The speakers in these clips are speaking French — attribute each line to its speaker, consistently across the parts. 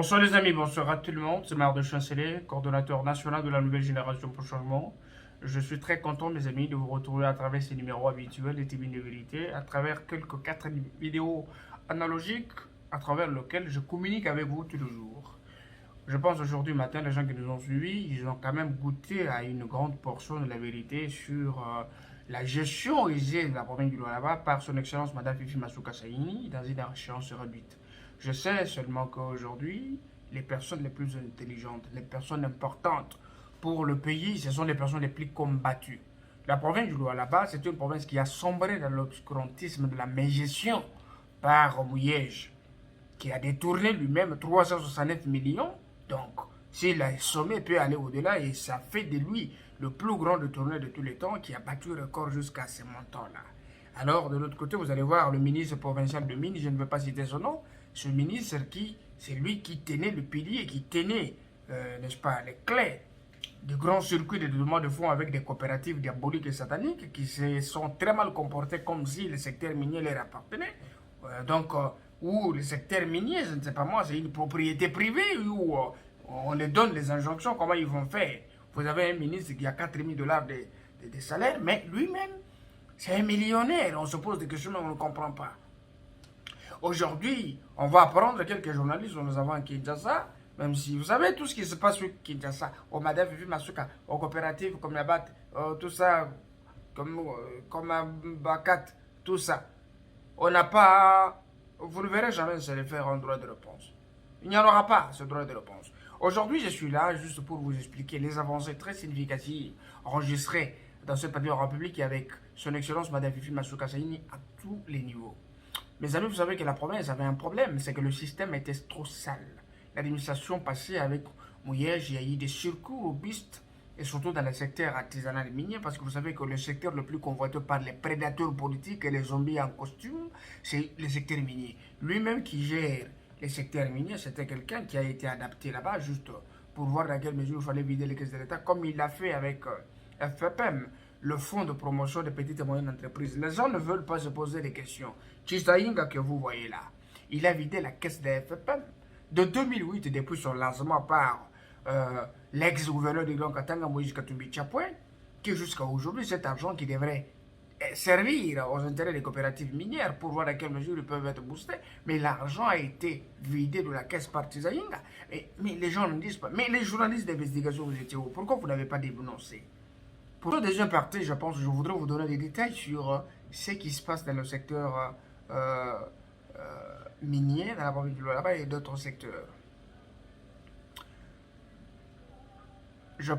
Speaker 1: Bonsoir les amis, bonsoir à tout le monde. C'est Maire de Chanceler, coordonnateur national de la nouvelle génération pour le changement. Je suis très content, mes amis, de vous retrouver à travers ces numéros habituels de TV de vérité, à travers quelques 4 vidéos analogiques, à travers lesquelles je communique avec vous tous les jours. Je pense aujourd'hui matin, les gens qui nous ont suivis, ils ont quand même goûté à une grande portion de la vérité sur la gestion aisée de la province du Lualaba par son excellence Madame Fifi Masuka Saini dans une échéance réduite. Je sais seulement qu'aujourd'hui, les personnes les plus intelligentes, les personnes importantes pour le pays, ce sont les personnes les plus combattues. La province du Lualaba, c'est une province qui a sombré dans l'obscurantisme de la mégestion par Mouyej, qui a détourné lui-même 369 millions. Donc, s'il a sommé, il peut aller au-delà et ça fait de lui le plus grand détourné de tous les temps qui a battu le record jusqu'à ce montant-là. Alors, de l'autre côté, vous allez voir le ministre provincial de Mines, je ne veux pas citer son nom, ce ministre c'est lui qui tenait le pilier, qui tenait, n'est-ce pas, les clés de grands circuits de détournement de fonds avec des coopératives diaboliques et sataniques qui se sont très mal comportées comme si le secteur minier leur appartenait. Ou le secteur minier, je ne sais pas moi, c'est une propriété privée où on les donne les injonctions, comment ils vont faire. Vous avez un ministre qui a 4 000 $ de salaire, mais lui-même, c'est un millionnaire. On se pose des questions, mais on ne comprend pas. Aujourd'hui, on va apprendre quelques journalistes que nous avons à Kinshasa, même si vous savez tout ce qui se passe sur Kinshasa, au Madame Fifi Masuka, aux coopératives comme la BAT, tout ça, comme Bacat, tout ça. On n'a pas, vous ne verrez jamais se faire un droit de réponse. Il n'y en aura pas ce droit de réponse. Aujourd'hui, je suis là juste pour vous expliquer les avancées très significatives enregistrées dans ce pays en République et avec son excellence Madame Fifi Masuka Saini à tous les niveaux. Mes amis, vous savez que la province avait un problème, c'est que le système était trop sale. L'administration passée avec Mouyej, il y a eu des circuits robustes, et surtout dans le secteur artisanal et minier, parce que vous savez que le secteur le plus convoité par les prédateurs politiques et les zombies en costume, c'est le secteur minier. Lui-même qui gère le secteur minier, c'était quelqu'un qui a été adapté là-bas, juste pour voir dans quelle mesure il fallait vider les caisses de l'État, comme il l'a fait avec FPM, le fonds de promotion des petites et moyennes entreprises. Les gens ne veulent pas se poser des questions. Chisaïnga que vous voyez là, il a vidé la caisse de FPM. De 2008, depuis son lancement par l'ex-gouverneur de Grand Katanga, Moïse Katumbi Chapouin, que jusqu'à aujourd'hui, cet argent qui devrait servir aux intérêts des coopératives minières pour voir à quelle mesure ils peuvent être boostés, mais l'argent a été vidé de la caisse par Chisaïnga. Mais les gens ne disent pas. Mais les journalistes d'investigation, vous étiez où? Pourquoi vous n'avez pas dénoncé? Pour la deuxième partie, je pense que je voudrais vous donner des détails sur ce qui se passe dans le secteur minier, dans la province du Lualaba et d'autres secteurs. Je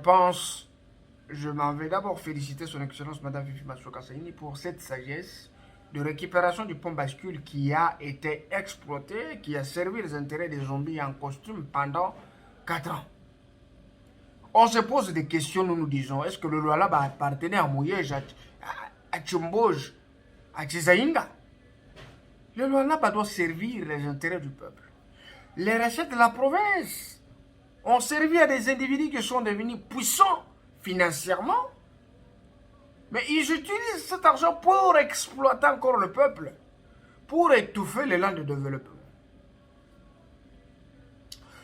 Speaker 1: m'en vais d'abord féliciter son excellence Madame Fifi Masuka Saini pour cette sagesse de récupération du pont bascule qui a été exploité, qui a servi les intérêts des zombies en costume pendant 4 ans. On se pose des questions, nous nous disons, est-ce que le Lualaba appartenait à Mouyej, à Tchomboj, à Chisaïnga? Le Lualaba doit servir les intérêts du peuple. Les recettes de la province ont servi à des individus qui sont devenus puissants financièrement, mais ils utilisent cet argent pour exploiter encore le peuple, pour étouffer l'élan de développement.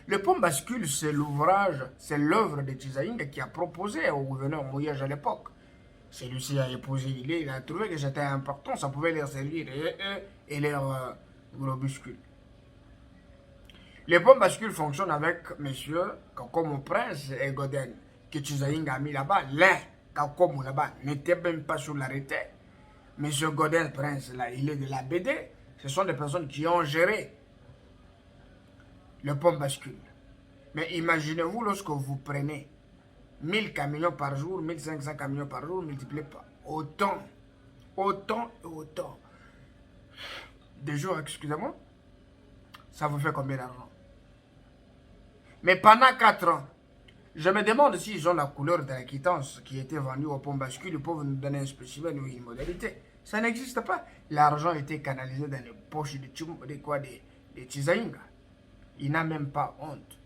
Speaker 1: Le pont bascule, c'est l'ouvrage, c'est l'œuvre de Chisaïnga qui a proposé au gouverneur Mouyej à l'époque. Celui-ci a épousé l'idée, il a trouvé que c'était important, ça pouvait leur servir et leur globuscule. Le pont bascule fonctionne avec messieurs Kakomo Prince et Goden, que Chisaïnga a mis là-bas. L'un, Kakomo là-bas, n'était même pas sur l'arrêté. Monsieur Goden Prince, là, il est de la BD. Ce sont des personnes qui ont géré le pont bascule. Mais imaginez-vous lorsque vous prenez 1000 camions par jour, 1500 camions par jour, multiplié par autant de jours, excusez-moi, ça vous fait combien d'argent? Mais pendant 4 ans, je me demande s'ils ont la couleur de la quittance qui était vendue au pont bascule, ils peuvent nous donner un spécimen ou une modalité. Ça n'existe pas. L'argent était canalisé dans les poches de Chisaïnga. Il n'a même pas honte.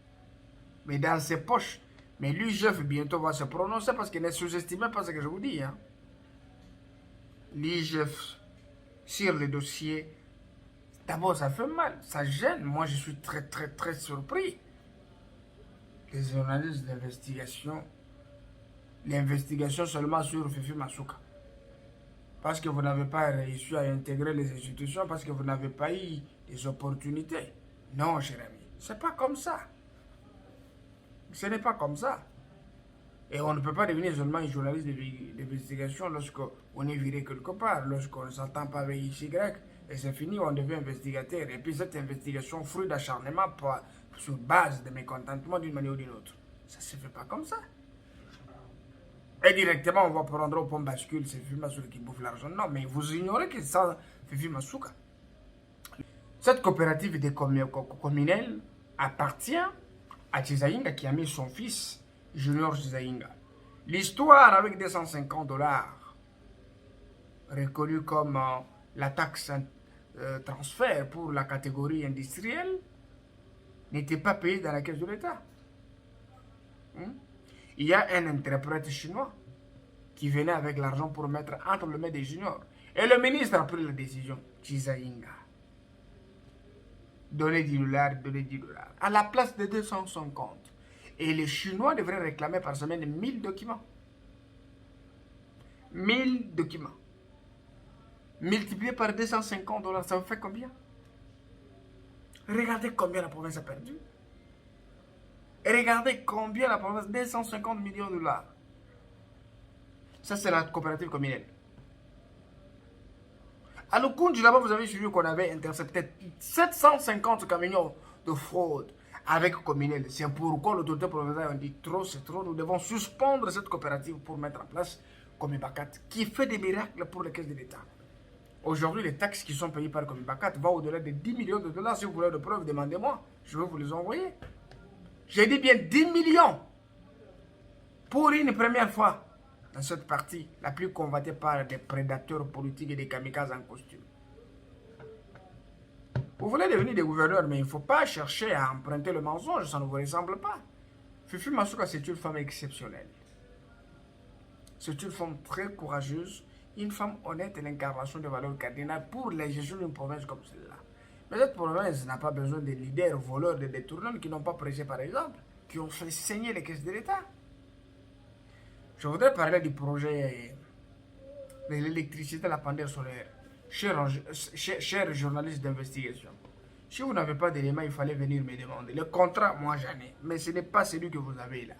Speaker 1: Mais dans ses poches, mais lui, chef, bientôt va se prononcer parce qu'il ne sous-estimez pas ce que je vous dis. Hein. Lui, chef, sur le dossier, d'abord, ça fait mal, ça gêne. Moi, je suis très surpris. les journalistes d'investigation, l'investigation seulement sur Fifi Masuka. Parce que vous n'avez pas réussi à intégrer les institutions, parce que vous n'avez pas eu des opportunités. Non, cher ami, c'est pas comme ça. Ce n'est pas comme ça. Et on ne peut pas devenir seulement un journaliste d'investigation lorsqu'on est viré quelque part, lorsqu'on ne s'entend pas avec XY, et c'est fini, on devient investigateur. Et puis cette investigation, fruit d'acharnement sur base de mécontentement d'une manière ou d'une autre. Ça ne se fait pas comme ça. Et directement, on va prendre au point bascule, c'est Fifi Masuka qui bouffe l'argent. Non, mais vous ignorez que c'est ça, Fifi Masuka. Cette coopérative des communels appartient à Chizaïnga qui a mis son fils, Junior Chizaïnga. L'histoire avec 250 $, reconnue comme la taxe transfert pour la catégorie industrielle, n'était pas payée dans la caisse de l'État. Il y a un interprète chinois qui venait avec l'argent pour mettre entre les mains des juniors. Et le ministre a pris la décision, Chizaïnga. Donner 10 $, donner 10 $. À la place de 250. Et les Chinois devraient réclamer par semaine 1000 documents. 1000 documents. Multiplié par 250 $, ça vous fait combien? Regardez combien la province a perdu. Et regardez combien la province, 250 millions $. Ça, c'est la coopérative communale. À Lukunji, là-bas, vous avez suivi qu'on avait intercepté 750 camions de fraude avec communal. C'est pourquoi l'autorité provinciale a dit trop, c'est trop. Nous devons suspendre cette coopérative pour mettre en place Komibakat, qui fait des miracles pour les caisses de l'État. Aujourd'hui, les taxes qui sont payées par Komibakat vont au-delà de 10 millions de $. Si vous voulez de preuves, demandez-moi. Je vais vous les envoyer. J'ai dit bien 10 millions pour une première fois dans cette partie la plus convoitée par des prédateurs politiques et des kamikazes en costume. Vous voulez devenir des gouverneurs, mais il ne faut pas chercher à emprunter le mensonge, ça ne vous ressemble pas. Fifi Masuka, c'est une femme exceptionnelle. C'est une femme très courageuse, une femme honnête et l'incarnation des valeurs cardinales pour la gestion d'une province comme celle-là. Mais cette province n'a pas besoin de leaders, voleurs, de détourneurs qui n'ont pas prêché par exemple, qui ont fait saigner les caisses de l'État. Je voudrais parler du projet de l'électricité à la pendule solaire. Chers journalistes d'investigation, si vous n'avez pas d'éléments, il fallait venir me demander. Le contrat, moi j'en ai, mais ce n'est pas celui que vous avez là.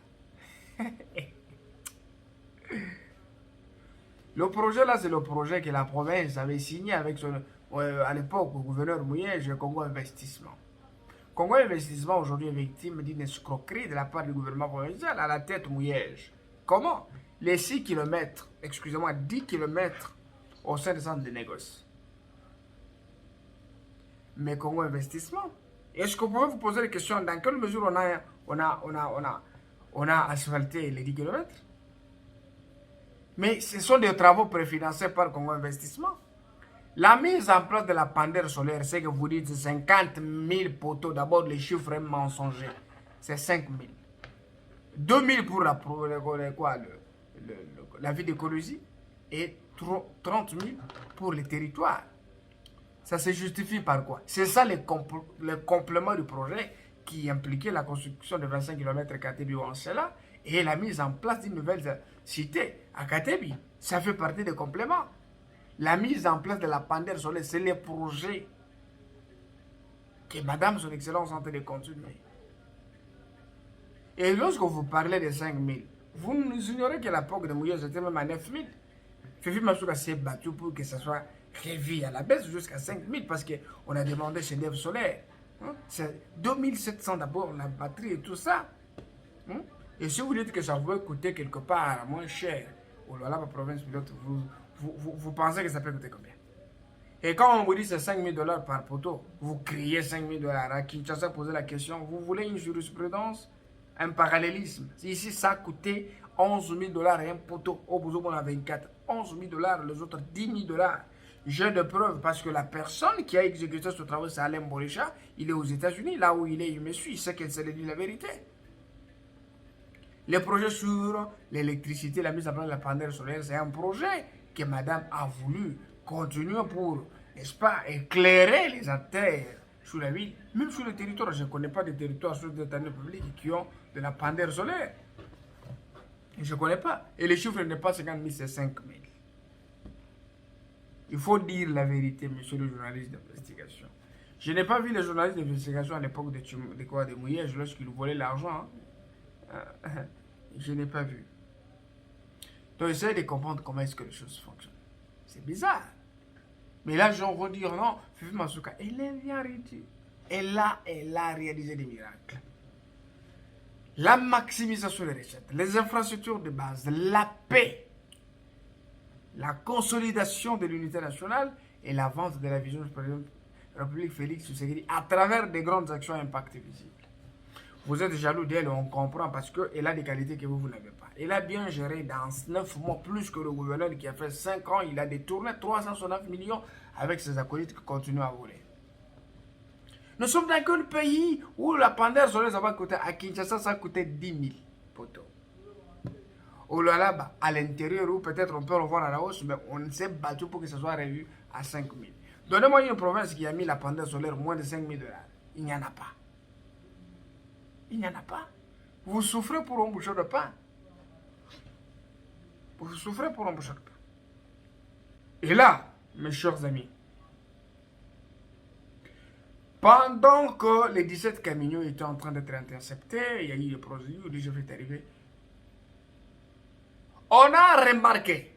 Speaker 1: Le projet là, c'est le projet que la province avait signé avec son, à l'époque, le gouverneur Mouyej, Congo Investissement. Congo Investissement aujourd'hui est victime d'une escroquerie de la part du gouvernement provincial à la tête Mouyej. Comment? Les 6 km, excusez-moi, 10 km au sein des centres de négoce. Mais Congo Investissement, est-ce que vous pouvez vous poser la question dans quelle mesure on a asphalté les 10 km? Mais ce sont des travaux préfinancés par Congo Investissement. La mise en place de la pendule solaire, c'est que vous dites 50 000 poteaux. D'abord, les chiffres mensongers, c'est 5 000. 2 000 pour la vie d'écologie et 30 000 pour les territoires. Ça se justifie par quoi? C'est ça le complément du projet qui impliquait la construction de 25 km Katebi-Wansela et la mise en place d'une nouvelle cité à Katebi. Ça fait partie des compléments. La mise en place de la pendule solaire, c'est le projet que Madame Son Excellence est en train de continuer. Et lorsque vous parlez de 5 000, vous ignorez que la POC de Mouyej était même à 9 000. Fifi Masuka s'est battu pour que ça soit revu à la baisse jusqu'à 5 000 parce qu'on a demandé chez Nef Solaire. C'est 2 700 d'abord la batterie et tout ça. Et si vous dites que ça pouvait coûter quelque part moins cher, au Lualaba province pilote, vous pensez que ça peut coûter combien? Et quand on vous dit c'est 5 000 $ par poteau, vous criez 5 000 $. À Kinshasa, posez la question, vous voulez une jurisprudence? Un parallélisme. Ici, ça a coûté 11 000 $ et un poteau. Au bout on a 24. 11 000 $, les autres 10 000 $. J'ai de preuves parce que la personne qui a exécuté ce travail, c'est Alain Borisha. Il est aux États-Unis. Là où il est, il me suit. Il sait qu'elle s'est dit la vérité. Les projets sur l'électricité, la mise en place de la pendule solaire, c'est un projet que madame a voulu continuer pour, n'est-ce pas, éclairer les acteurs sur la ville, même sur le territoire. Je ne connais pas des territoires sur des années publiques qui ont de la pendeur solaire. Je ne connais pas. Et les chiffres n'est pas 50 000, c'est 5 000. Il faut dire la vérité, monsieur le journaliste d'investigation. Je n'ai pas vu les journalistes d'investigation à l'époque de Mouillège lorsqu'ils volaient l'argent. Je n'ai pas vu. Donc, essayez de comprendre comment est-ce que les choses fonctionnent. C'est bizarre. Mais là, je vais dire non, Fifi Masuka, elle est bien réduite. Elle a réalisé des miracles. La maximisation des recettes, les infrastructures de base, la paix, la consolidation de l'unité nationale et la vente de la vision du président de la République Félix Tshisekedi à travers des grandes actions à impact visible. Vous êtes jaloux d'elle, on comprend, parce qu'elle a des qualités que vous n'avez pas. Elle a bien géré dans 9 mois plus que le gouverneur qui a fait 5 ans. Il a détourné 369 millions avec ses acolytes qui continuent à voler. Nous sommes dans quel pays où la pendeur solaire, ça va coûter, à Kinshasa, ça coûtait 10 000 poteaux. Au là-bas, à l'intérieur, où peut-être on peut revoir à la hausse, mais on s'est battu pour que ça soit revu à 5 000. Donnez-moi une province qui a mis la pendeur solaire moins de 5 000 $. Il n'y en a pas. Il n'y en a pas. Vous souffrez pour un bouchon de pain. Vous souffrez pour un bouchon de pain. Et là, mes chers amis, pendant que les 17 camions étaient en train d'être interceptés, il y a eu des procédures, les chefs est arrivé. On a remarqué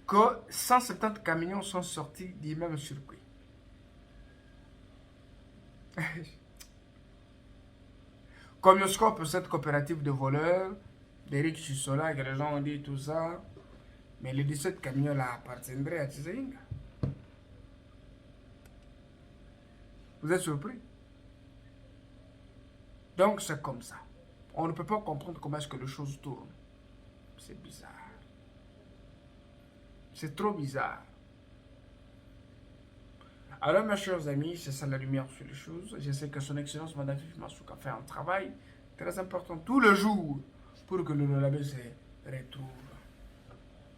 Speaker 1: que 170 camions sont sortis du même circuit. Comioscope, cette coopérative de voleurs, d'Eric Chissola, que les gens ont dit tout ça, mais les 17 camions là appartiendraient à Tshisekedi. Vous êtes surpris? Donc c'est comme ça. On ne peut pas comprendre comment est-ce que les choses tournent. C'est bizarre. C'est trop bizarre. Alors mes chers amis, c'est ça la lumière sur les choses. Je sais que son excellence Madame Fifi Masuka fait un travail très important tous les jours pour que le Lualaba se retrouve.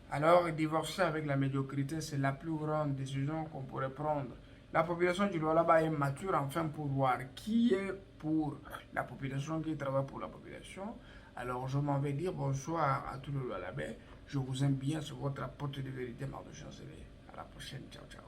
Speaker 1: Alors divorcer avec la médiocrité, c'est la plus grande décision qu'on pourrait prendre. La population du Lualaba est mature enfin pour voir qui est pour la population, qui travaille pour la population. Alors je m'en vais dire bonsoir à tout le Lualaba. Je vous aime bien sur votre apôtre de vérité, Mardo Chancelier. À la prochaine, ciao ciao.